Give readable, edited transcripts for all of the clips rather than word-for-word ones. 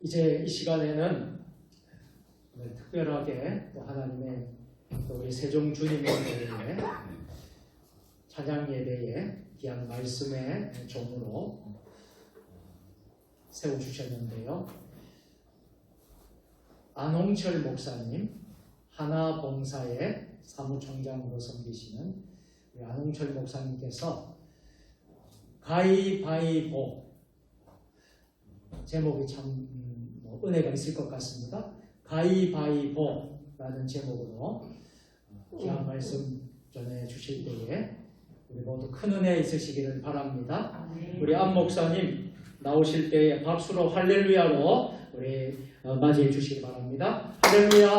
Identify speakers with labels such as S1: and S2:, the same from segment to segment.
S1: 이제 이 시간에는 특별하게 또 하나님의 또 우리 세종 주님의 예배에 찬양 예배에 귀한 말씀의 종으로 세워주셨는데요. 안홍철 목사님, 하나봉사의 사무총장으로 섬기시는 우리 안홍철 목사님께서 가위바위보, 제목이 참 은혜가 있을 것 같습니다. 가위바위보라는 제목으로 귀한 말씀 전해 주실 때에 우리 모두 큰 은혜 있으시기를 바랍니다. 우리 안 목사님 나오실 때에 박수로 할렐루야로 우리 맞이해 주시기 바랍니다. 할렐루야.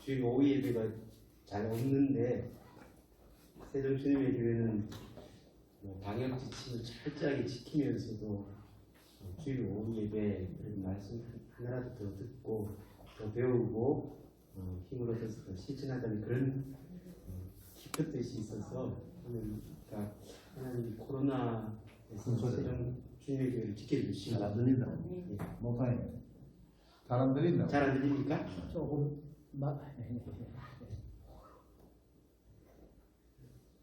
S2: 주일 오후 예배가 잘 없는데 세종 주님의 교회는 방역 지침을 철저하게 지키면서도 주일 오후 예배 그런 말씀 하나라도 더 듣고 더 배우고 힘을 얻어서 더 실천하자는 그런 깊은 뜻이 있어서 그러니까 하나님 코로나에서 세종 주님의 교회를 지켜주시고
S3: 잘 안 들린다. 목사님 잘 안 들린다.
S2: 잘 안 들립니까?
S1: 조금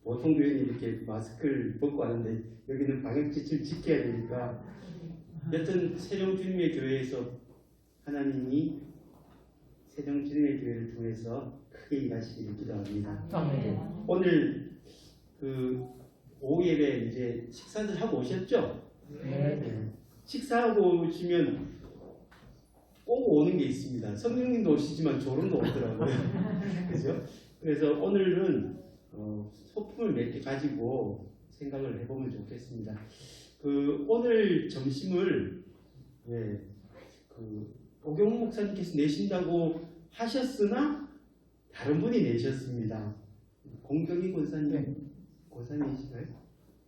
S2: 보통 교회는 이렇게 마스크를 벗고 하는데 여기는 방역 지침을 지켜야 되니까 여튼 세종 주님의 교회에서 하나님이 세종 주님의 교회를 통해서 크게 일하시기를 기도합니다.
S1: 아멘.
S2: 오늘 그 오후 예배 이제 식사들 하고 오셨죠?
S1: 네.
S2: 식사하고 오시면 꼭 오는 게 있습니다. 성령님도 오시지만 조론도 오더라고요. 그죠? 그래서 오늘은 소품을 몇 개 가지고 생각을 해보면 좋겠습니다. 오늘 점심을 오경훈 목사님께서 내신다고 하셨으나 다른 분이 내셨습니다. 공경희 권사님, 권사님이신가요?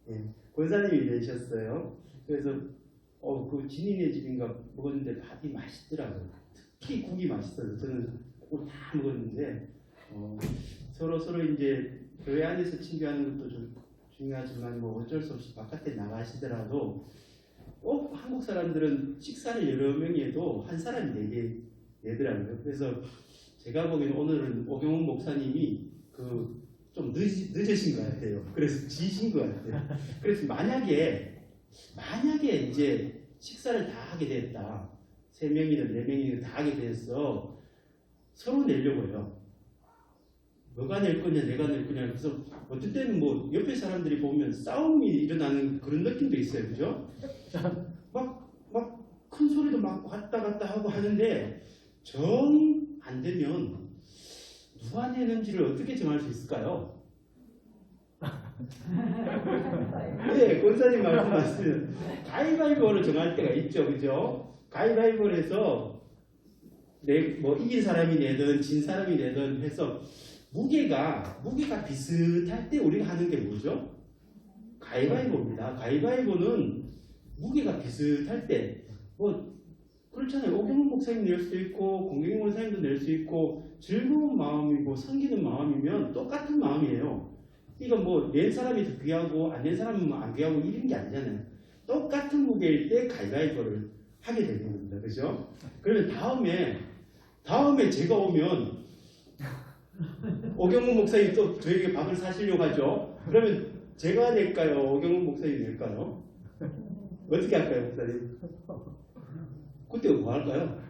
S2: 네, 권사님이 내셨어요. 그래서 그 진인의 집인가 먹었는데 밥이 맛있더라고요. 특히 국이 맛있어요. 저는 꼭 다 먹었는데 서로 이제 교회 안에서 친교하는 것도 좀 중요하지만 어쩔 수 없이 바깥에 나가시더라도 꼭 한국 사람들은 식사를 여러 명이 해도 한 사람이 4개 내더라고요. 그래서 제가 보기에는 오늘은 오경훈 목사님이 좀 늦으신 것 같아요. 그래서 지신 것 같아요. 그래서 만약에 이제 식사를 다 하게 됐다. 3명이든 4명이든 다 하게 됐어. 서로 내려고 해요. 너가 낼 거냐 내가 낼 거냐. 그래서 어떤 때는 옆에 사람들이 보면 싸움이 일어나는 그런 느낌도 있어요. 그죠? 막 큰 소리도 막 왔다 갔다 하고 하는데 정 안 되면 누가 내는지를 어떻게 정할 수 있을까요? 네, 권사님 말씀하시면 가위바위보를 정할 때가 있죠. 그죠? 가위바위보를 해서 이긴 사람이 내든 진 사람이 내든 해서 무게가 비슷할 때 우리가 하는 게 뭐죠? 가위바위보입니다. 가위바위보는 무게가 비슷할 때 그렇잖아요. 오경훈 목사님 낼 수도 있고 공경희 목사님도 낼 수 있고 즐거운 마음이고 섬기는 마음이면 똑같은 마음이에요. 이거 낸 사람이 더 귀하고 안 낸 사람은 안 귀하고 이런 게 아니잖아요. 똑같은 무게일 때 가위바위보를 하게 되는 겁니다. 그죠? 그러면 다음에 제가 오면 오경훈 목사님 또 저에게 밥을 사시려고 하죠. 그러면 제가 낼까요? 오경훈 목사님 낼까요? 어떻게 할까요, 목사님? 그때 뭐 할까요?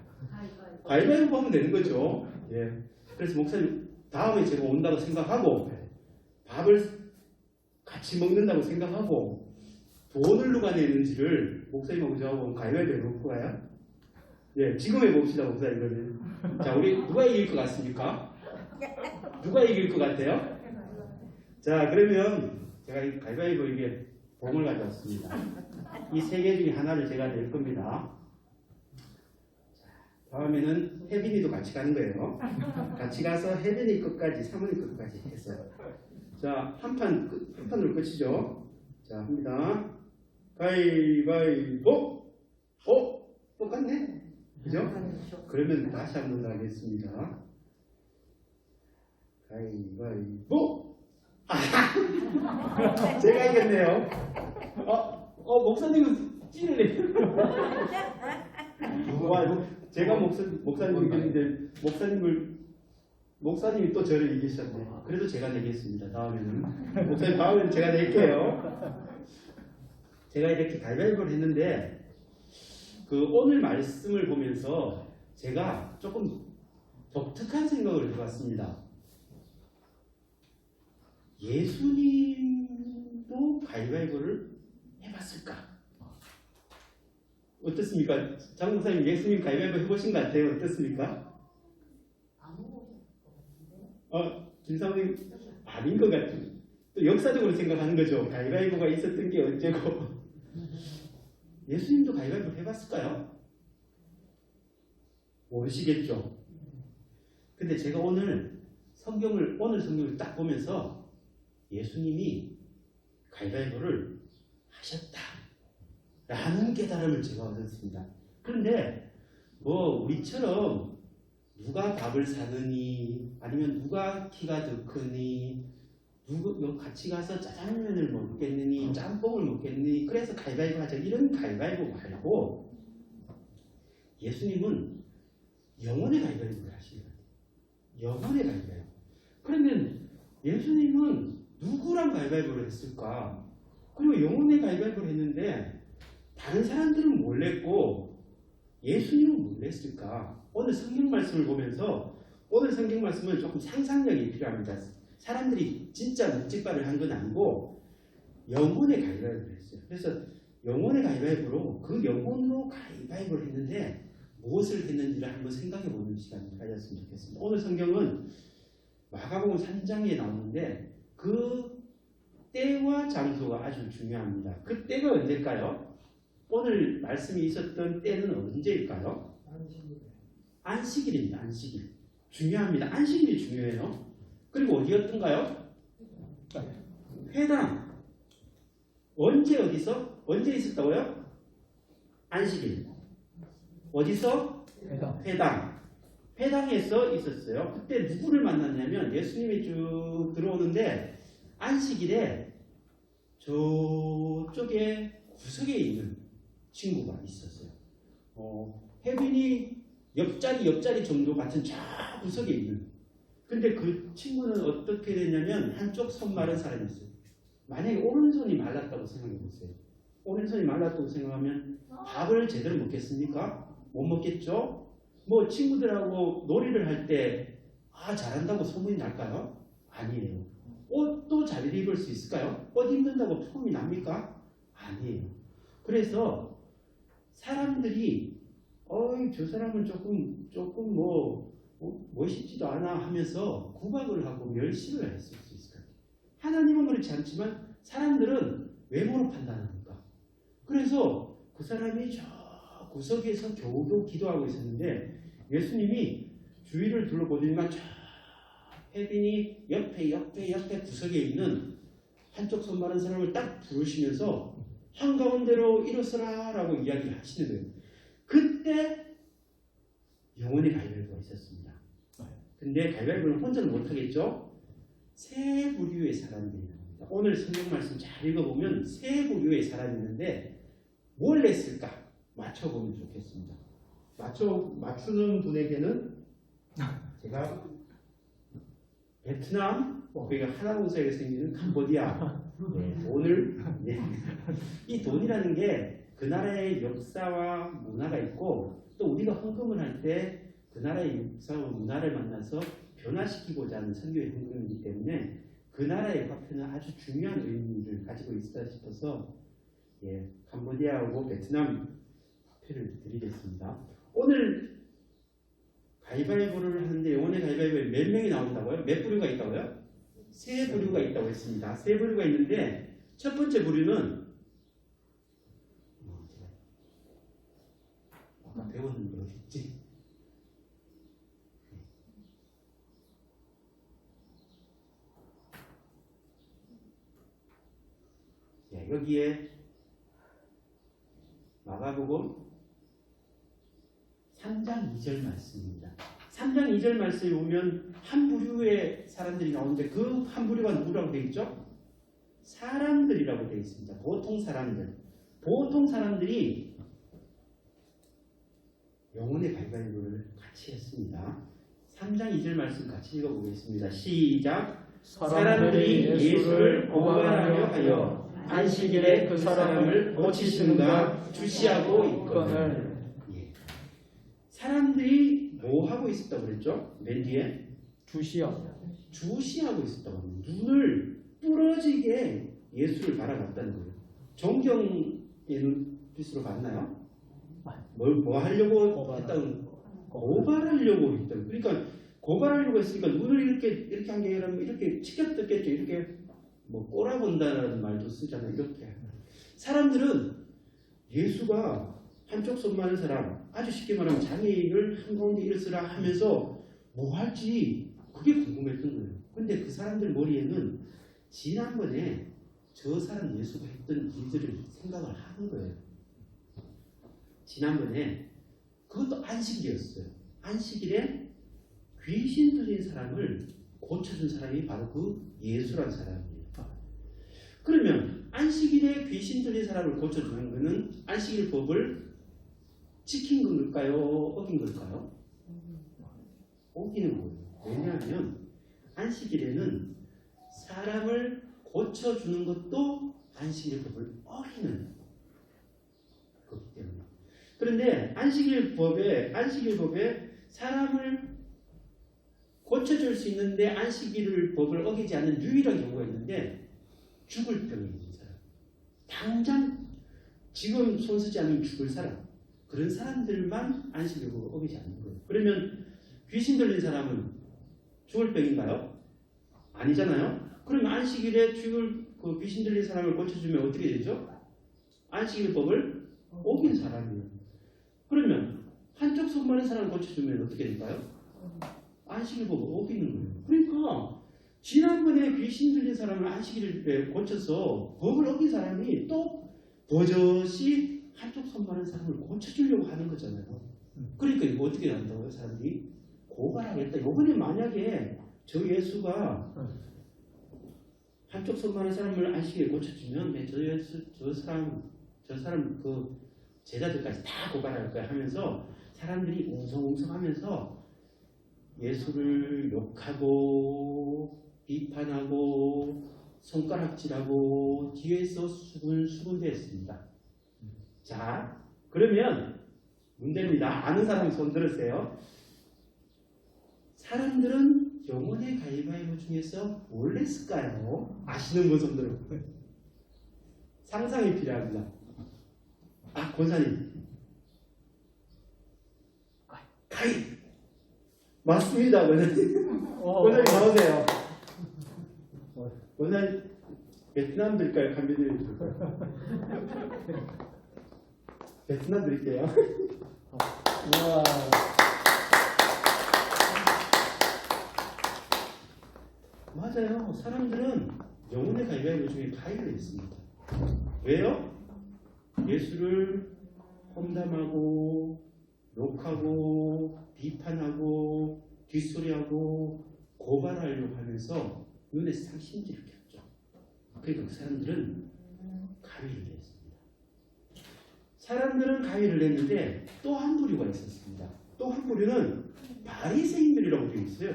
S2: 가위바위보 하면 되는 거죠. 예. 그래서 목사님 다음에 제가 온다고 생각하고 밥을 같이 먹는다고 생각하고 돈을 누가 내는지를 목사님하고 저하고 가위바위보 해볼고 가요? 예, 지금 해봅시다, 목사님. 그러면. 자, 우리 누가 이길 것 같습니까? 누가 이길 것 같아요? 자, 그러면 제가 이 가위바위보 이게 봉을 가져왔습니다. 이 3개 중에 하나를 제가 낼 겁니다. 다음에는 혜빈이도 같이 가는 거예요. 같이 가서 혜빈이 끝까지, 사모님 끝까지 했어요. 자, 한 판으로 끝이죠. 자, 합니다. 가위바위보. 똑같네. 그죠? 그러면 다시 한 번 더 하겠습니다. 가위바위보! 제가 이겼네요. 목사님은 찌르네. 제가 목사님 이겼는데 목사님이 또 저를 이기셨네. 그래도 제가 내겠습니다. 다음에는 목사님 다음에는 제가 낼게요. 제가 이렇게 가위바위보를 했는데 오늘 말씀을 보면서 제가 조금 독특한 생각을 해봤습니다. 예수님도 가위바위보를 해봤을까? 어떻습니까? 장 목사님 예수님 가위바위보 해보신 것 같아요. 어떻습니까? 김사모님 아닌 것 같아요. 또 역사적으로 생각하는 거죠. 가위바위보가 있었던 게 어째고. 예수님도 가위바위보 해봤을까요? 모르시겠죠. 근데 제가 오늘 성경을 딱 보면서 예수님이 가위바위보를 하셨다라는 깨달음을 제가 얻었습니다. 그런데 우리처럼 누가 밥을 사느니 아니면 누가 키가 더 크니 같이 가서 짜장면을 먹겠느니 짬뽕을 먹겠느니 그래서 가위바위보 하자 이런 가위바위보 말고 예수님은 영혼의 가위바위보를 하시는 거예요. 영혼의 가위바위보. 그러면 예수님은 누구랑 가위바위보를 했을까? 그리고 영혼의 가위바위보를 했는데 다른 사람들은 몰랐고 예수님은 몰랐을까? 오늘 성경 말씀을 보면서 오늘 성경 말씀은 조금 상상력이 필요합니다. 사람들이 진짜 묵직발을 한 건 아니고 영혼의 가위바위보를 했어요. 그래서 영혼의 가위바위보로 그 영혼으로 가위바위보를 했는데 무엇을 했는지를 한번 생각해보는 시간을 가졌으면 좋겠습니다. 오늘 성경은 마가복음 3장에 나오는데 그 때와 장소가 아주 중요합니다. 그 때가 언제일까요? 오늘 말씀이 있었던 때는 언제일까요? 안식일입니다. 안식일. 중요합니다. 안식일이 중요해요. 그리고 어디였던가요? 회당. 언제 있었다고요? 안식일. 어디서? 회당. 회당에서 있었어요. 그때 누구를 만났냐면 예수님이 쭉 들어오는데 안식일에 저쪽에 구석에 있는 친구가 있었어요. 혜빈이 옆자리 정도 같은 저 구석에 있는. 근데 그 친구는 어떻게 됐냐면 한쪽 손 마른 사람이었어요. 만약에 오른손이 말랐다고 생각해 보세요. 오른손이 말랐다고 생각하면 밥을 제대로 먹겠습니까? 못 먹겠죠? 친구들하고 놀이를 할 때 잘한다고 소문이 날까요? 아니에요. 옷도 잘 입을 수 있을까요? 옷 입는다고 소문이 납니까? 아니에요. 그래서 사람들이 저 사람은 조금 멋있지도 않아 하면서 구박을 하고 멸시를 했을 수 있을 것 같아요. 하나님은 그렇지 않지만 사람들은 외모로 판단합니까? 그래서 그 사람이 저 구석에서 겨우겨우 기도하고 있었는데 예수님이 주위를 둘러보니까 저 혜빈이 옆에 구석에 있는 한쪽 손 마른 사람을 딱 부르시면서 한가운데로 일어서라 라고 이야기하시는 거예요. 그때 영혼의 가위바위보가 있었습니다. 근데 가위바위보는 혼자는 못하겠죠? 세 부류의 사람들이 나옵니다. 오늘 성경 말씀 잘 읽어보면 세 부류의 사람이 있는데 뭘 냈을까? 맞춰보면 좋겠습니다. 맞추는 분에게는 제가 베트남, 그러니까 하나운서에 생기는 캄보디아 돈을 이 돈이라는 게 그 나라의 역사와 문화가 있고 또 우리가 헌금을 할 때 그 나라의 역사와 문화를 만나서 변화시키고자 하는 선교의 헌금이기 때문에 그 나라의 화폐는 아주 중요한 의미를 가지고 있다 싶어서 캄보디아하고 베트남 화폐를 드리겠습니다. 오늘 가위바위보를 하는데 영혼의 가위바위보에 몇 명이 나온다고요? 몇 부류가 있다고요? 세 부류가 있다고 했습니다. 세 부류가 있는데 첫 번째 부류는 아까 배웠는데 어딨지? 여기에 마가복음 3장 2절 말씀입니다. 3장 2절 말씀에 보면 한 부류의 사람들이 나오는데 그 한 부류가 누구라고 되어 있죠? 사람들이라고 되어 있습니다. 보통 사람들. 보통 사람들이 영혼의 가위바위보를 같이 했습니다. 3장 2절 말씀 같이 읽어보겠습니다. 시작. 사람들이 예수를 고발하려 하여 안식일에 그 사람을 고치시는가 주시하고 있거늘. 예. 사람들이 뭐 하고 있었다고 그랬죠? 맨 뒤에 주시하고 있었다고 합니다. 눈을 부러지게 예수를 바라봤다는 거예요. 정경에는 뜻으로 봤나요? 뭐 하려고 했다는 고발하려고 했다는. 그러니까 고발하려고 했으니까 눈을 이렇게 한 게 아니라 이렇게 치켜뜯겠죠. 이렇게 뭐 꼬라본다는 말도 쓰잖아요. 이렇게 사람들은 예수가 한쪽 손 많은 사람, 아주 쉽게 말하면 장애인을 한가운데 일으쓰라 하면서 뭐 할지 그게 궁금했던 거예요. 근데 그 사람들 머리에는 지난번에 저 사람 예수가 했던 일들을 생각을 하는 거예요. 지난번에 그것도 안식일이었어요. 안식일에 귀신 들린 사람을 고쳐준 사람이 바로 그 예수란 사람이에요. 그러면 안식일에 귀신 들린 사람을 고쳐주는 것은 안식일 법을 지킨 걸까요? 어긴 걸까요? 어기는 거예요. 왜냐하면 안식일에는 사람을 고쳐주는 것도 안식일 법을 어기는 거기 때문에. 그런데 안식일 법에 사람을 고쳐줄 수 있는데 안식일 법을 어기지 않는 유일한 경우가 있는데 죽을 병이 있는 사람, 당장 지금 손 쓰지 않으면 죽을 사람, 그런 사람들만 안식일 법을 어기지 않는 거예요. 그러면 귀신 들린 사람은 죽을 병인가요? 아니잖아요. 그럼 안식일에 그 귀신 들린 사람을 고쳐주면 어떻게 되죠? 안식일 법을 어긴 사람이에요. 그러면 한쪽 손 많은 사람을 고쳐주면 어떻게 될까요? 안식일 법을 어기는 거예요. 그러니까 지난번에 귀신 들린 사람을 안식일에 고쳐서 법을 어긴 사람이 또 버젓이 한쪽 손 많은 사람을 고쳐주려고 하는 거잖아요. 그러니까 이거 어떻게 한다고요? 사람들이 고발하겠다. 이번에 만약에 저 예수가 한쪽 손 많은 사람을 안식일에 고쳐주면 저 사람 그 제자들까지 다 고발할 거야 하면서 사람들이 웅성웅성하면서 예수를 욕하고 비판하고 손가락질하고 뒤에서 수군대했습니다. 자, 그러면 문제입니다. 아는 사람 손 들으세요. 사람들은 영혼의 가위바위보 중에서 뭘 했을까요? 아시는 분 손 들어. 상상이 필요합니다. 아, 권사님. 가위. 맞습니다, 권사님. 권사님 나오세요. 권사님, 베트남 드릴까요? 감비들 드릴까요? 베트남 드릴게요.
S1: 우와.
S2: 맞아요. 사람들은 영혼의 가위바위보 중에 가위를 했습니다. 왜요? 예수를 험담하고 욕하고 비판하고 뒷소리하고 고발하려고 하면서 눈에 상심지를 켰죠. 그러니까 그 사람들은 가위를 냈습니다. 사람들은 가위를 냈는데 또 한 부류가 있었습니다. 또 한 부류는 바리새인들이라고 되어 있어요.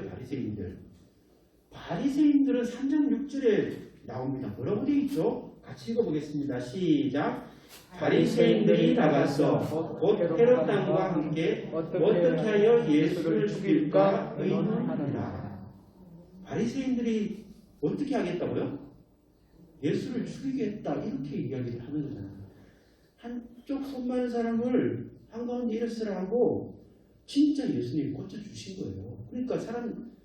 S2: 바리새인들은 3장 6절에 나옵니다. 뭐라고 되어 있죠? 같이 읽어보겠습니다. 시작. 바리새인들이 나가서 곧 헤롯 왕과 함께 어떻게 하여 예수를 죽일까 의논하느라. 바리새인들이 어떻게 하겠다고요? 예수를 죽이겠다 이렇게 이야기를 하는 거잖아요. 한쪽 손 많은 사람을 한가운데 일으쓰라 하고 진짜 예수님이 고쳐주신 거예요. 그러니까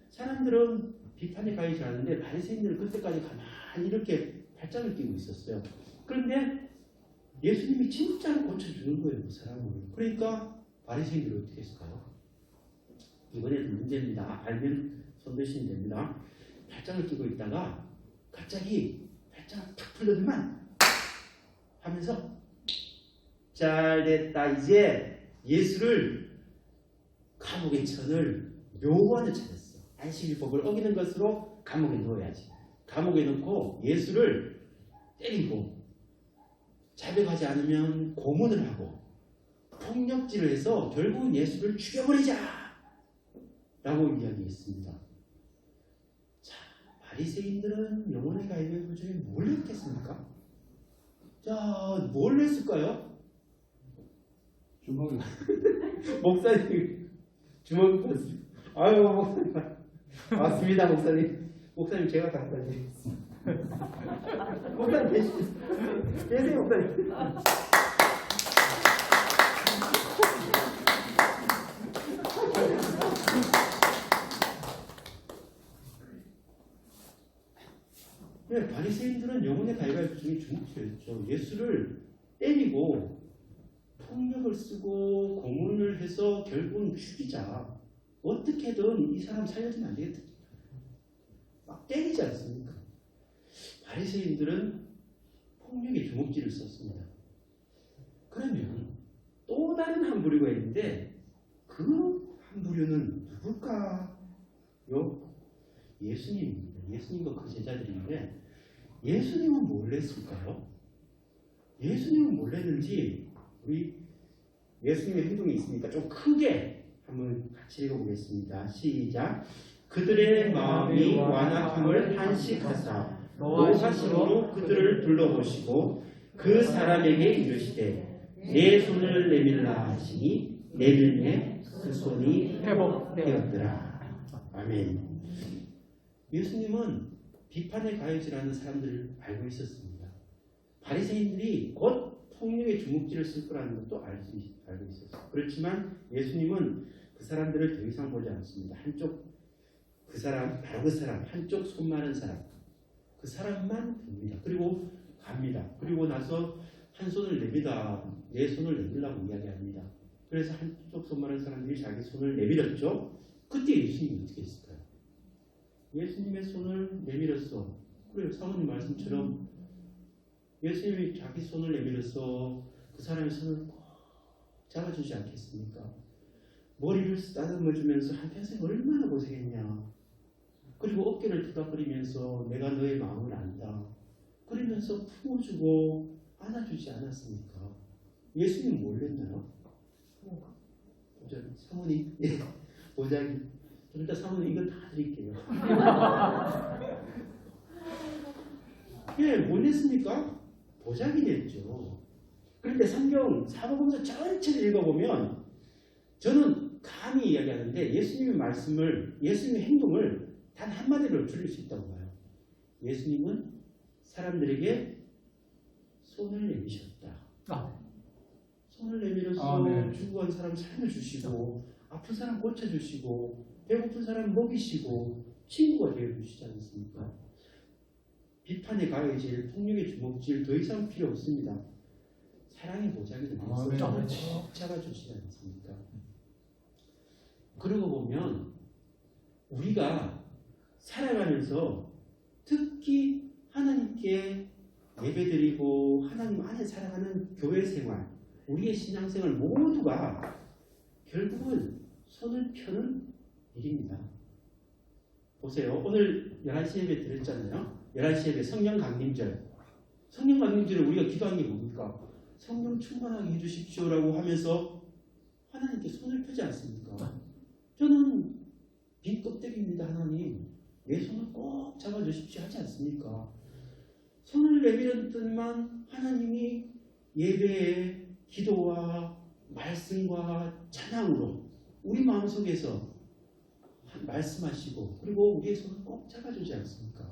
S2: 사람들은 비판에 가해지 않는데 바리새인들은 그때까지 가만히 이렇게 발장을 끼고 있었어요. 그런데 예수님이 진짜로 고쳐주는 거예요, 그 사람을. 그러니까 바리새인들이 어떻게 했을까요? 이번에도 문제입니다. 알면 손 드시면 됩니다. 발장을 끼고 있다가 갑자기 발장을 탁 풀더니만 하면서 잘 됐다. 이제 예수를 감옥의 천을 묘관을 찾았어. 안식일법을 어기는 것으로 감옥에 넣어야지. 감옥에 넣고 예수를 때리고 자백하지 않으면 고문을 하고 폭력질을 해서 결국은 예수를 죽여버리자 라고 이야기했습니다. 자, 바리새인들은 영혼의 가위바위보 중에 뭘 했겠습니까? 자, 뭘 했을까요?
S3: 주먹이
S2: 목사님 주먹 들었습니다. 아유 목사님 맞습니다. 목사님 제가 갖다 드리겠습니다. 목사님 계세요 목사님. 네, 바리새인들은 영혼의 가위바위보 중에 주목했죠. 예수를 때리고 폭력을 쓰고 고문을 해서 결국은 죽이자. 어떻게든 이 사람 살려주면 안 되겠다. 막 때리지 않습니까? 바리새인들은 폭력의 주먹질을 썼습니다. 그러면 또 다른 한 부류가 있는데 그 한 부류는 누굴까요? 예수님입니다. 예수님과 그 제자들인데 예수님은 뭘 했을까요? 예수님은 뭘 했는지 우리 예수님의 행동이 있으니까 좀 크게 한번 같이 읽어보겠습니다. 시작. 그들의 마음이 완악함을 한식하사 노하심으로 그들을 둘러보시고 그 사람에게 이르시되 내 손을 내밀라 하시니 내밀매 그 손이 회복되었더라. 아멘. 예수님은 비판에 가해지라는 사람들을 알고 있었습니다. 바리새인들이 곧 폭력의 주먹질을 쓸 거라는 것도 알고 있었어요. 그렇지만 예수님은 그 사람들을 더 이상 보지 않습니다. 바로 그 사람, 한쪽 손 마른 사람, 그 사람만 봅니다. 그리고 갑니다. 그리고 나서 한 손을 내밀다, 내 손을 내밀라고 이야기합니다. 그래서 한쪽 손 마른 사람들이 자기 손을 내밀었죠. 그때 예수님이 어떻게 했을까요? 예수님의 손을 내밀었어. 그래요. 사모님 말씀처럼 예수님이 자기 손을 내밀어서 그 사람의 손을 꼭 잡아주지 않겠습니까? 머리를 쓰다듬어주면서 한평생 얼마나 고생했냐. 그리고 어깨를 투닥거리면서 내가 너의 마음을 안다. 그러면서 품어주고 안아주지 않았습니까? 예수님 뭘 했나요? 사모님, 보자기. 좀 이따 사모님 이거 다 드릴게요. 예, 뭘 했습니까? 보자기 됐죠. 그런데 성경 사복음서 전체를 읽어보면 저는 감히 이야기하는데 예수님의 말씀을, 예수님의 행동을 단 한마디로 줄일 수 있다고 봐요. 예수님은 사람들에게 손을 내미셨다. 손을 내밀어서 죽어간 사람 살려주시고 아픈 사람 고쳐주시고 배고픈 사람 먹이시고 친구가 되어주시지 않습니까? 비판에 가해질 폭력의 주먹질 더 이상 필요 없습니다. 사랑의 보자기를 내서 꼭 잡아주시지 않습니까? 그러고 보면 우리가 살아가면서 특히 하나님께 예배드리고 하나님 안에 살아가는 교회 생활, 우리의 신앙생활 모두가 결국은 손을 펴는 일입니다. 보세요. 오늘 11시 예배 드렸잖아요. 11시 예배 성령 강림절. 성령 강림절에 우리가 기도한 게 뭡니까? 성령 충만하게 해주십시오라고 하면서 하나님께 손을 펴지 않습니까? 저는 빈 껍데기입니다. 하나님. 내 손을 꼭 잡아주십시오 하지 않습니까? 손을 내밀었더니만 하나님이 예배에 기도와 말씀과 찬양으로 우리 마음속에서 말씀하시고 그리고 우리의 손을 꼭 잡아주지 않습니까?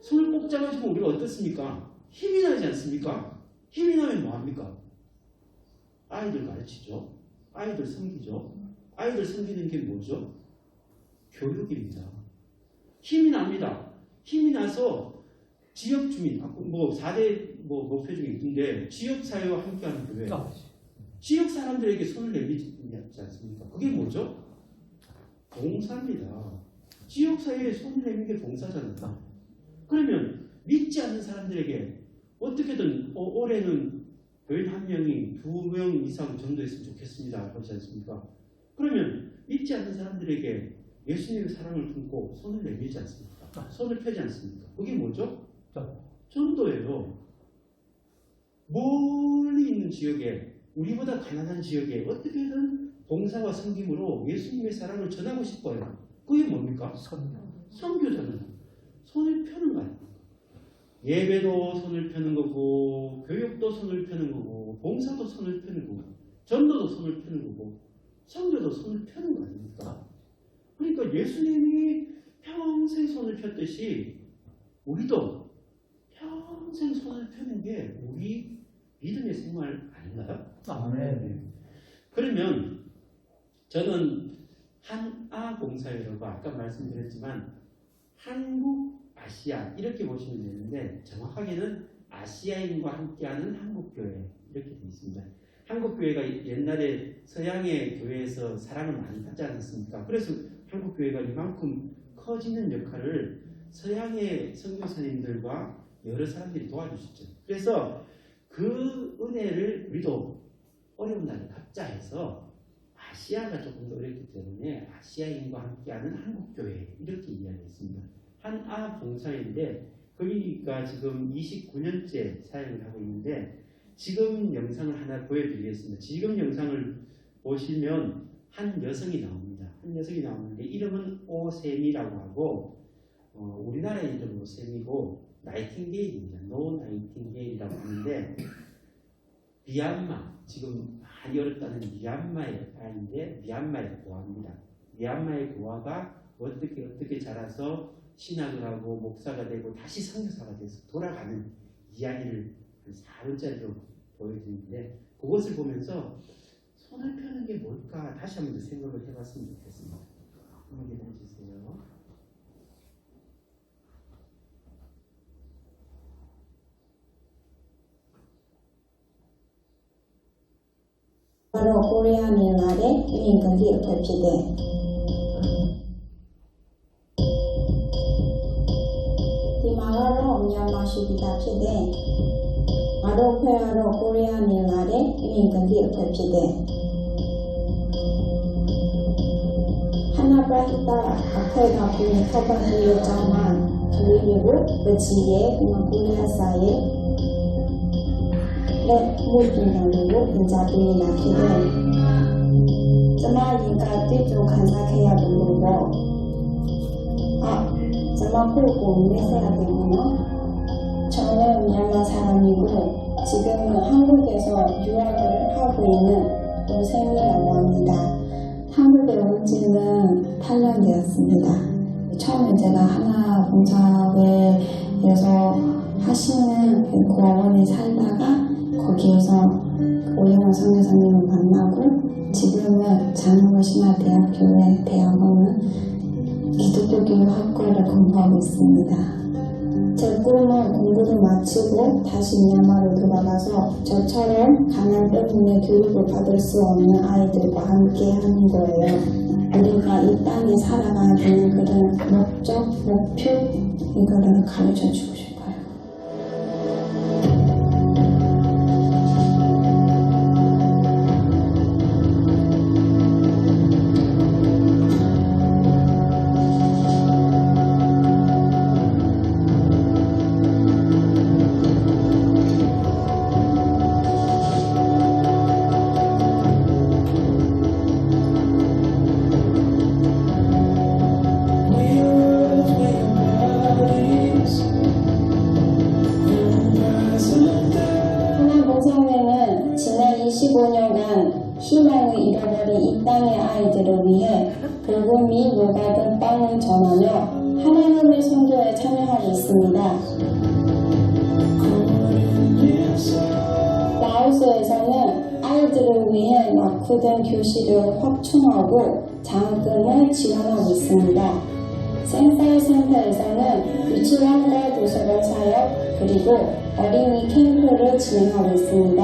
S2: 손을 꼭 잡아주면 우리가 어떻습니까? 힘이 나지 않습니까? 힘이 나면 뭐합니까? 아이들 가르치죠. 아이들 섬기죠. 아이들 섬기는 게 뭐죠? 교육입니다. 힘이 납니다. 힘이 나서 지역 주민, 4대 목표 중에 있는데 지역사회와 함께하는 교회. 지역 사람들에게 손을 내밀지 않습니까? 그게 뭐죠? 봉사입니다. 지역사회에 손을 내미는 게 봉사잖아요. 그러면 믿지 않는 사람들에게 어떻게든 올해는 교인 한 명이 2명 이상 전도했으면 좋겠습니다. 그렇지 않습니까? 그러면 믿지 않는 사람들에게 예수님의 사랑을 품고 손을 내밀지 않습니까? 손을 펴지 않습니까? 그게 뭐죠? 전도예요. 멀리 있는 지역에, 우리보다 가난한 지역에 어떻게든 봉사와 섬김으로 예수님의 사랑을 전하고 싶어요. 그게 뭡니까? 선교잖아요. 손을 펴는 거 아닙니까? 예배도 손을 펴는 거고, 교육도 손을 펴는 거고, 봉사도 손을 펴는 거고, 전도도 손을 펴는 거고, 선교도 손을 펴는 거 아닙니까? 그러니까 예수님이 평생 손을 폈듯이 우리도 평생 손을 펴는 게 우리 믿음의 생활 아닌가요?
S3: 아멘.
S2: 그러면 저는 한아봉사회라고 아까 말씀드렸지만 한국, 아시아 이렇게 보시면 되는데 정확하게는 아시아인과 함께하는 한국교회 이렇게 되어 있습니다. 한국교회가 옛날에 서양의 교회에서 사랑을 많이 받지 않았습니까? 그래서 한국교회가 이만큼 커지는 역할을 서양의 선교사님들과 여러 사람들이 도와주셨죠. 그래서 그 은혜를 우리도 어려운 날에 갑자해서 아시아가 조금 더 어렵기 때문에 아시아인과 함께하는 한국교회 이렇게 이야기했습니다. 한아 봉사회인데 거기가 지금 29년째 사역을 하고 있는데 지금 영상을 하나 보여드리겠습니다. 지금 영상을 보시면 한 여성이 나옵니다. 한 여성이 나오는데 이름은 오세미라고 하고 우리나라 이름은 오세미고 나이팅게일입니다. 노 나이팅게일이라고 하는데 미얀마 지금 많이 어렵다는 미얀마의 아이인데 미얀마의 고아입니다. 미얀마의 고아가 어떻게 자라서 신학을 하고 목사가 되고 다시 선교사가 돼서 돌아가는 이야기를 한 4분짜리로 보여드리는데 그것을 보면서 손을 펴는 게 뭘까 다시 한번 생각을 해봤으면 좋겠습니다. 한번 해주세요.
S4: 바로 코리아 밀날의 인간기 어떨지대 디마가로 냠마시비다 피데 아로페아로 코리아 밀날의 인간기 어떨지대 하나바히타 앞에가 보니 커버리의 장만 그리고 그지에 코리아사에 무빈하고 인자분이 낳기는 정말 좀 간사해야 되는 거 정말 꼭 내세야 되군요. 저는 미얀마 사람이고 지금은 한국에서 유학을 하고 있는 오셈이라고 합니다. 한국에 온 지는 8년 되었습니다. 처음에 제가 하나봉사회에서 하시는 고아원에 살다가 거기에서 오영호 선교사님을 만나고 지금은 장로신화대학교의 대학원은 기독교교육학과를 공부하고 있습니다. 제 꿈은 공부를 마치고 다시 미얀마로 돌아가서 저처럼 가난 때문에 교육을 받을 수 없는 아이들과 함께 하는 거예요. 우리가 이 땅에 살아가는 그런 목적, 목표 이거를 가르쳐 주고 싶어요. 희망을 잃어버린 이 땅의 아이들을 위해 복음이 녹아든 빵을 전하며 하나님의 선교에 참여하고 있습니다. 라오스에서는 아이들을 위해 낙후된 교실을 확충하고 장학금을 지원하고 있습니다. 센사이 센터에서는 유치원과 도서관 사역 그리고 어린이 캠프를 진행하고 있습니다.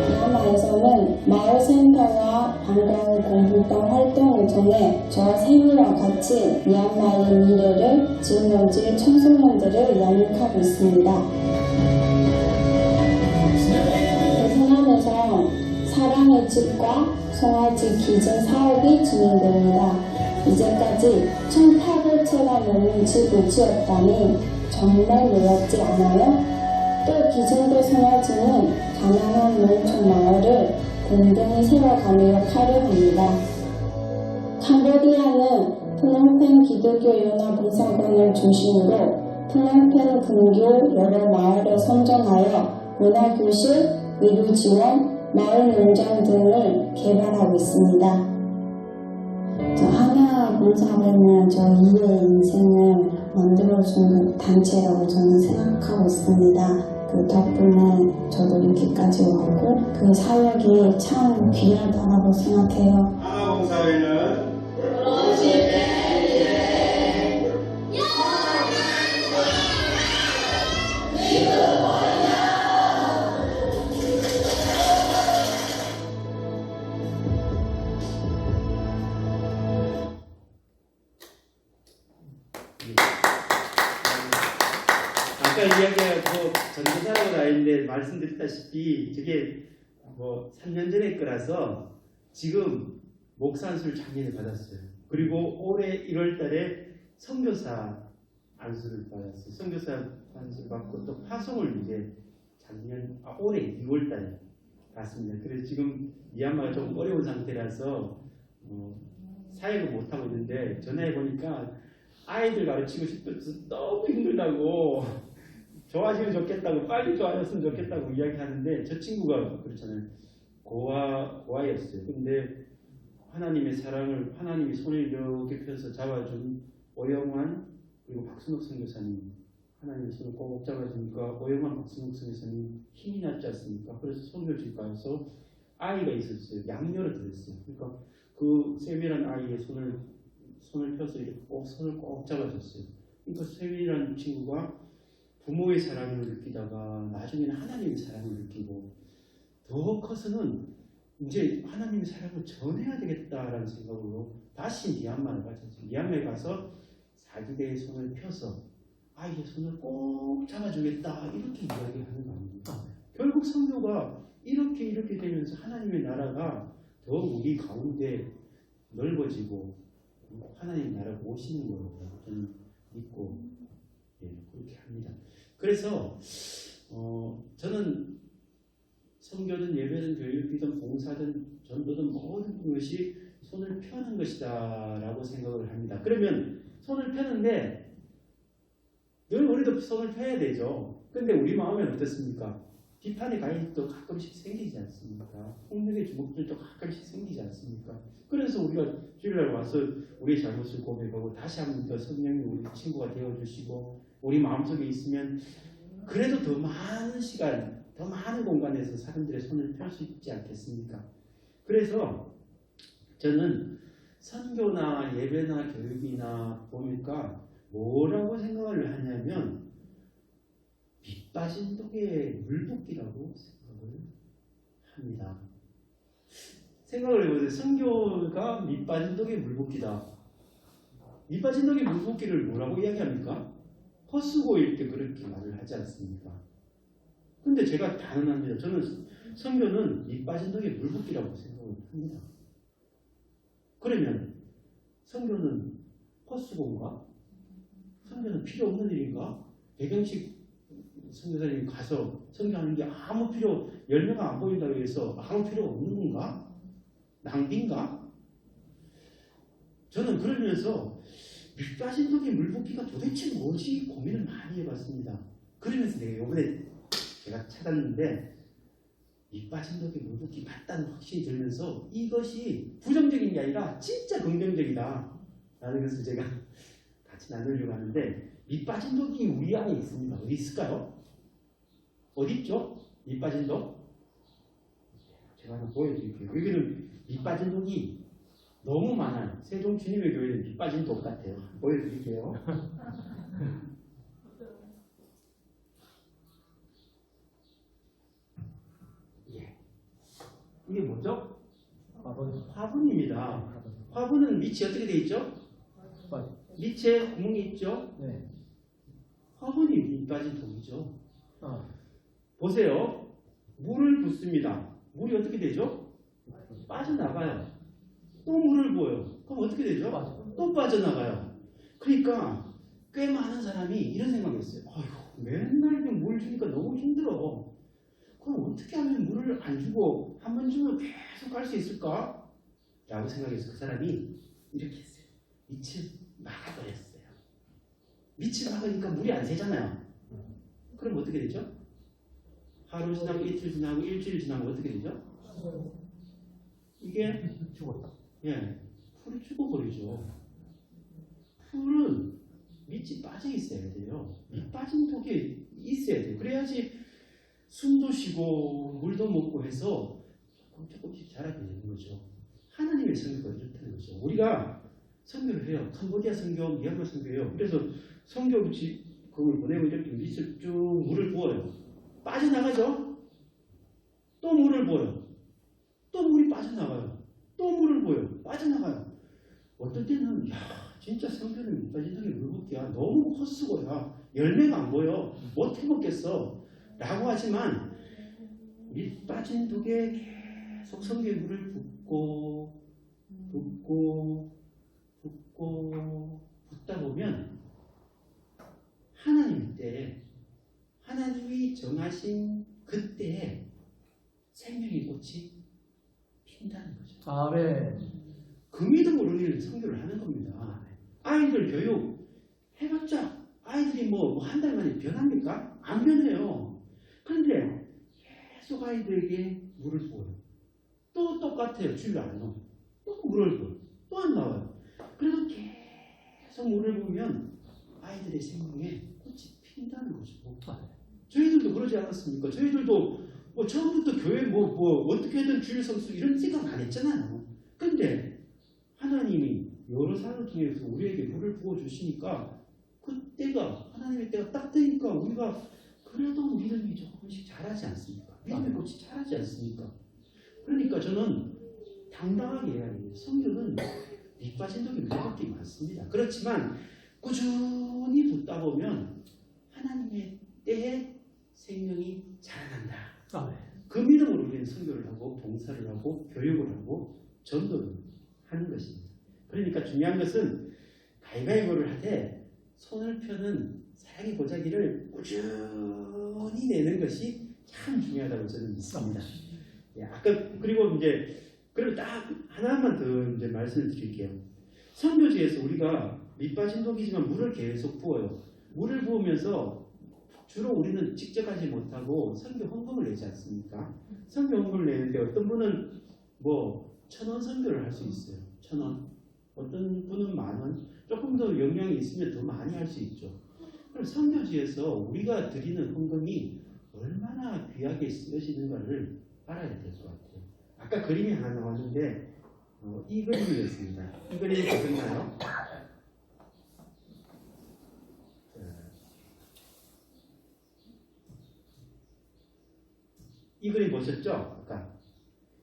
S4: 미얀마에서는 마을센터와 방과후 공부방 활동을 통해 저 세미와 같이 미얀마의 미래를 짊어질 청소년들을 양육하고 있습니다. 베트남에서 사랑의 송아의 집과 송아지 기증 사업이 진행됩니다. 이제까지 1,800채가 넘는 집을 지었다니 정말 놀랍지 않아요? 또 기증도 송아지는 가난한 농촌 마을을 든든히 세워가는 역할을 합니다. 캄보디아는 프놈펜 기독교 연합봉사관을 중심으로 프놈펜 근교 여러 마을을 선정하여 문화교실, 의료 지원, 마을 농장 등을 개발하고 있습니다. 저 하나 봉사회는 저희의 인생을 만들어주는 단체라고 저는 생각하고 있습니다. 그 덕분에 저도 여기까지 왔고 그 사역이 참 귀하다고 생각해요.
S2: 하나봉사회는 아까 이야기가 전도사라고 나있는데 말씀드렸다시피 저게 3년 전에 거라서 지금 목사 안수를 작년에 받았어요. 그리고 올해 1월 달에 선교사 안수를 받았어요. 선교사 안수를 받고 또 파송을 이제 올해 2월 달에 갔습니다. 그래서 지금 미얀마가 조금 어려운 상태라서 사역을 못하고 있는데 전화해 보니까 아이들 가르치고 싶어서 너무 힘들다고 좋아지면 좋겠다고 빨리 좋아졌으면 좋겠다고 이야기하는데 저 친구가 그렇잖아요. 고아였어요. 근데 하나님의 사랑을 하나님이 손을 이렇게 펴서 잡아준 오영환 그리고 박순옥 선교사님 하나님의 손을 꼭 잡아주니까 오영환 박순옥 선교사님 힘이 났지 않습니까? 그래서 선교집 가서 아이가 있었어요. 양녀를 들었어요. 그러니까 그 세밀한 아이의 손을 펴서 이렇게 손을 꼭 잡아줬어요. 그러니까 세밀한 친구가 부모의 사랑을 느끼다가 나중에는 하나님의 사랑을 느끼고 더 커서는 이제 하나님의 사랑을 전해야 되겠다라는 생각으로 다시 미얀마를 가셨어요. 미얀마에 가서 사기대의 손을 펴서 아이의 손을 꼭 잡아주겠다 이렇게 이야기하는 겁니다. 결국 선교가 이렇게 되면서 하나님의 나라가 더 우리 가운데 넓어지고 하나님의 나라가 오시는 거라고 저는 믿고 그렇게 합니다. 그래서 저는 선교든 예배든 교육이든 봉사든 전도든 모든 것이 손을 펴는 것이다 라고 생각을 합니다. 그러면 손을 펴는데 늘 우리도 손을 펴야 되죠. 근데 우리 마음은 어떻습니까? 비판의 가인도 가끔씩 생기지 않습니까? 폭력의 주먹들도 가끔씩 생기지 않습니까? 그래서 우리가 주일날 와서 우리의 잘못을 고백하고 다시 한번 더 성령이 우리 친구가 되어주시고 우리 마음속에 있으면 그래도 더 많은 시간, 더 많은 공간에서 사람들의 손을 펼 수 있지 않겠습니까? 그래서 저는 선교나 예배나 교육이나 보니까 뭐라고 생각을 하냐면 밑빠진 독에 물붓기라고 생각을 합니다. 생각을 해보세요. 선교가 밑빠진 독에 물붓기다. 밑빠진 독에 물붓기를 뭐라고 이야기합니까? 헛수고일 때 그렇게 말을 하지 않습니까? 근데 제가 단언합니다. 저는 선교는 밑빠진 독에 물붓기라고 생각을 합니다. 그러면 선교는 헛수고인가? 선교는 필요 없는 일인가? 배경식 선교사님이 가서 선교하는 게 아무 필요 10명 안 보인다고 해서 아무 필요 없는 건가? 낭비인가? 저는 그러면서 밑빠진 독에 물붓기가 도대체 뭐지 고민을 많이 해봤습니다. 그러면서 내가 이번에 제가 찾았는데 밑빠진 독에 물붓기 맞다는 확신이 들면서 이것이 부정적인 게 아니라 진짜 긍정적이다 라는 것을 제가 같이 나누려고 하는데 밑빠진 독이 우리 안에 있습니다. 어디 있을까요? 어디 있죠? 밑빠진 독? 제가 하나 보여드릴게요. 여기는 밑빠진 독이 너무 많아요. 세종 주님의 교회는 밑빠진 독 같아요. 보여드릴게요. 예. 이게 뭐죠? 화분입니다. 화분은 밑이 어떻게 되어 있죠? 밑에 구멍이 있죠?
S3: 네.
S2: 화분이 밑빠진 독이죠. 보세요. 물을 붓습니다. 물이 어떻게 되죠? 빠져나가요. 또 물을 부어요. 그럼 어떻게 되죠? 또 빠져나가요. 그러니까 꽤 많은 사람이 이런 생각했어요. 아이고, 맨날 물 주니까 너무 힘들어. 그럼 어떻게 하면 물을 안 주고 한 번 주면 계속 갈 수 있을까? 라고 생각해서 그 사람이 이렇게 했어요. 밑을 막아버렸어요. 밑을 막으니까 물이 안 새잖아요. 그럼 어떻게 되죠? 하루 지나고 이틀 지나고 일주일 지나고 어떻게 되죠? 이게
S3: 죽었다.
S2: 예, 풀이 죽어버리죠. 풀은 밑이 빠져 있어야 돼요. 밑 빠진 독이 있어야 돼요. 그래야지 숨도 쉬고 물도 먹고 해서 조금씩 자라게 되는 거죠. 하나님의 선교가 이렇다는 거죠. 우리가 선교를 해요. 캄보디아 선교, 미얀마 선교예요. 그래서 선교 그걸 보내고 이렇게 밑을 쭉 물을 부어요. 빠져나가죠? 또 물을 부어요. 또 물이 빠져나가요. 또 물을 부어요. 빠져나가요. 어떨 때는 야 진짜 선교는 밑빠진 독이 물 붓기야. 너무 헛수고야. 열매가 안 보여. 못 해먹겠어. 라고 하지만 밑 빠진 독에 계속 선교의 물을 붓고 붓다 보면 하나님 때 하나님이 정하신 그때에 생명의 꽃이 핀다는 거죠.
S1: 아멘.
S2: 그 믿음으로 우리는 선교를 하는 겁니다. 아이들 교육 해봤자 아이들이 뭐 한 달 만에 변합니까? 안 변해요. 그런데 계속 아이들에게 물을 부어요. 또 똑같아요. 주일 안에는 또 물을 부어요. 또 안 나와요. 그래서 계속 물을 부으면 아이들의 생명에 꽃이 핀다는 거죠. 저희들도 그러지 않았습니까? 저희들도 뭐 처음부터 교회 뭐 어떻게든 주일 성수 이런 생각 안 했잖아요. 근데 하나님이 여러 사람을 통해서 우리에게 물을 부어주시니까 그때가 하나님의 때가 딱 되니까 우리가 그래도 믿음이 조금씩 자라지 않습니까? 믿음의 꽃이 자라지 않습니까? 그러니까 저는 당당하게 해야 해요. 성경은 밑 빠진 독이 무섭게 많습니다. 그렇지만 꾸준히 듣다 보면 하나님의 때에 생명이 자라난다. 그 믿음으로 우리는 선교를 하고 봉사를 하고 교육을 하고 전도를 하는 것입니다. 그러니까 중요한 것은 가위바위보를 하되 손을 펴는 사랑의 보자기를 꾸준히 내는 것이 참 중요하다고 저는 믿습니다. 예, 아까 그리고 이제 그럼 딱 하나만 더 이제 말씀을 드릴게요. 선교지에서 우리가 밑빠진 독이지만 물을 계속 부어요. 물을 부으면서 주로 우리는 직접 하지 못하고 선교 헌금을 내지 않습니까? 선교 헌금을 내는데 어떤 분은 뭐 1,000원 선교를 할 수 있어요. 1,000원. 어떤 분은 10,000원. 조금 더 역량이 있으면 더 많이 할 수 있죠. 그럼 선교지에서 우리가 드리는 헌금이 얼마나 귀하게 쓰여지는가를 알아야 될 것 같아요. 아까 그림이 하나 나왔는데 이 그림이었습니다. 이 그림이 보셨나요? 이 그림 보셨죠? 아까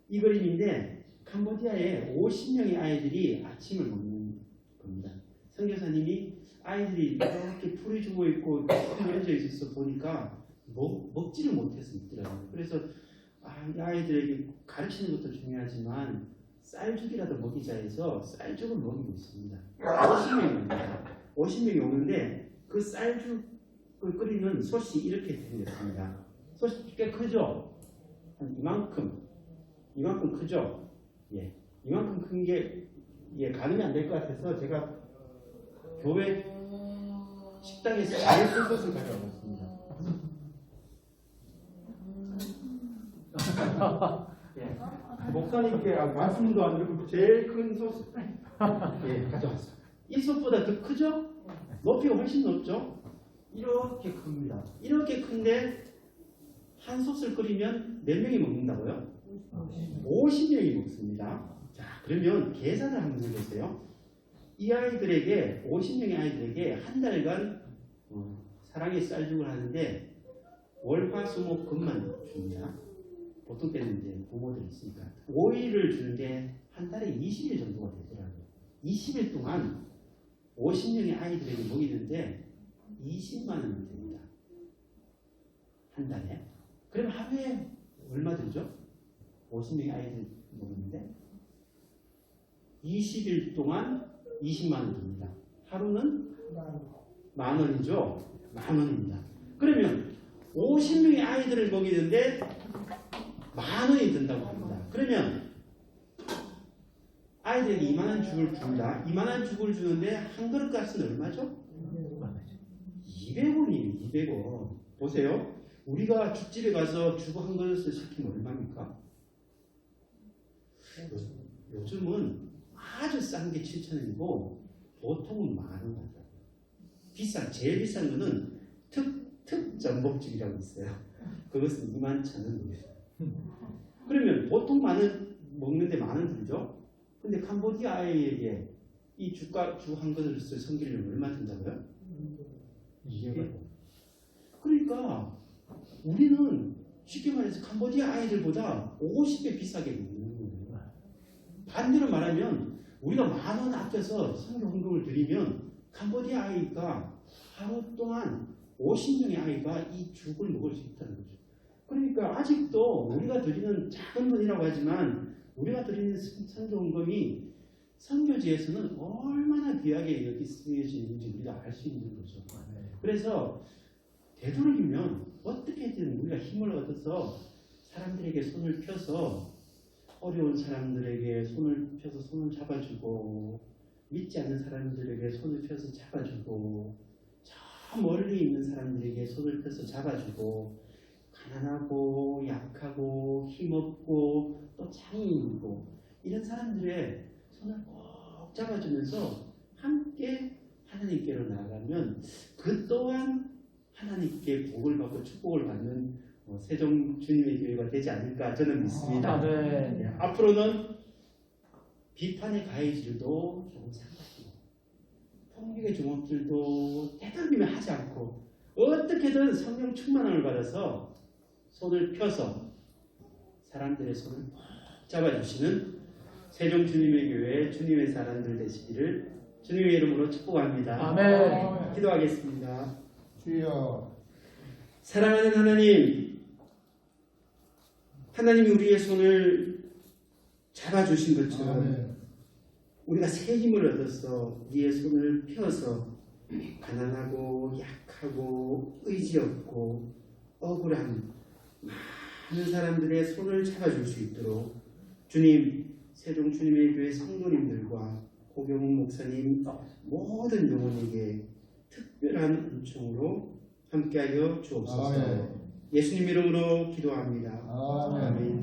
S2: 이 그림인데 캄보디아에 50명의 아이들이 아침을 먹는 겁니다. 선교사님이 아이들이 이렇게 풀이 주고 있고 늘어져 있어서 보니까 먹지를 못해서 있더라고요. 그래서 이 아이들에게 가르치는 것도 중요하지만 쌀죽이라도 먹이자 해서 쌀죽을 먹이고 있습니다. 50명입니다. 50명이 오는데 그 쌀죽을 끓이는 솥이 이렇게 생겼습니다. 솥이 꽤 크죠? 한 이만큼 크죠? 예, 이만큼 큰 게 가늠이 안 될 것 같아서 제가 교회 식당에서 제일 큰 솥을 가져왔습니다. 예, 목사님께 말씀도 안 드리고 제일 큰 솥을 가져왔어요. 이 솥보다 더 크죠? 높이가 훨씬 높죠? 이렇게 큽니다. 이렇게 큰데 한 솥을 끓이면 몇 명이 먹는다고요? 50명이 먹습니다. 자, 그러면 계산을 한번 해보세요. 이 아이들에게 50명의 아이들에게 한 달간 사랑의 쌀죽을 하는데 월화수목금만 줍니다. 보통 때는 이제 부모들이 있으니까 5일을 주는데 한 달에 20일 정도가 되더라고요. 20일 동안 50명의 아이들에게 먹이는데 20만 원 됩니다. 한 달에. 그럼 하루에 얼마 들죠? 50명의 아이들 먹는데 20일 동안 20만 원 듭니다. 하루는 10,000원이죠. 10,000원입니다. 그러면 50명의 아이들을 먹이는데 10,000원이 든다고 합니다. 그러면 아이들에게 20,000원 죽을 준다. 20,000원 죽을 주는데 한 그릇 값은 얼마죠? 200원이에요. 200원. 보세요. 우리가 죽집에 가서 죽 한 그릇을 시키면 얼마입니까? 요즘은 아주 싼 게 7,000원이고 보통은 10,000원 가죠. 제일 비싼 거는 특 전복집이라고 있어요. 그것은 21,000원이에요. 그러면 보통 10,000원 먹는데 10,000원 들죠? 근데 캄보디아 아이에게 이 죽 한 그릇을 섬기려면 얼마 든다고요? 200원. 그러니까 우리는 쉽게 말해서 캄보디아 아이들보다 50배 비싸게 먹는 거예요. 반대로 말하면 우리가 10,000원 아껴서 선교 헌금을 드리면 캄보디아 아이가 하루 동안 50명의 아이가 이 죽을 먹을 수 있다는 거죠. 그러니까 아직도 우리가 드리는 작은 돈이라고 하지만 우리가 드리는 선교 헌금이 선교지에서는 얼마나 귀하게 여기 쓰여지는지 우리가 알 수 있는 거죠. 그래서 되도록이면 어떻게든 우리가 힘을 얻어서 사람들에게 손을 펴서 어려운 사람들에게 손을 펴서 손을 잡아주고 믿지 않는 사람들에게 손을 펴서 잡아주고 저 멀리 있는 사람들에게 손을 펴서 잡아주고 가난하고 약하고 힘없고 또 장애인이고 이런 사람들의 손을 꼭 잡아주면서 함께 하나님께로 나아가면 그 또한 하나님께 복을 받고 축복을 받는 세종 주님의 교회가 되지 않을까 저는 믿습니다.
S1: 네.
S2: 앞으로는 비판의 가해질도 조금 삼가시고 폭력의 종업들도 때떨리면 하지 않고 어떻게든 성령 충만함을 받아서 손을 펴서 사람들의 손을 꼭 잡아주시는 세종 주님의 교회 주님의 사람들 되시기를 주님의 이름으로 축복합니다.
S1: 아멘.
S2: 기도하겠습니다.
S3: 주여.
S2: 사랑하는 하나님이 우리의 손을 잡아주신 것처럼
S3: 아멘.
S2: 우리가 새 힘을 얻어서 우리의 손을 펴서 가난하고 약하고 의지 없고 억울한 많은 사람들의 손을 잡아줄 수 있도록 주님, 세종 주님의 교회 성도님들과 고경훈 목사님 모든 영혼에게 특별한 은총으로 함께하여 주옵소서.
S3: 아멘.
S2: 예수님 이름으로 기도합니다.
S3: 아멘.
S2: 아멘.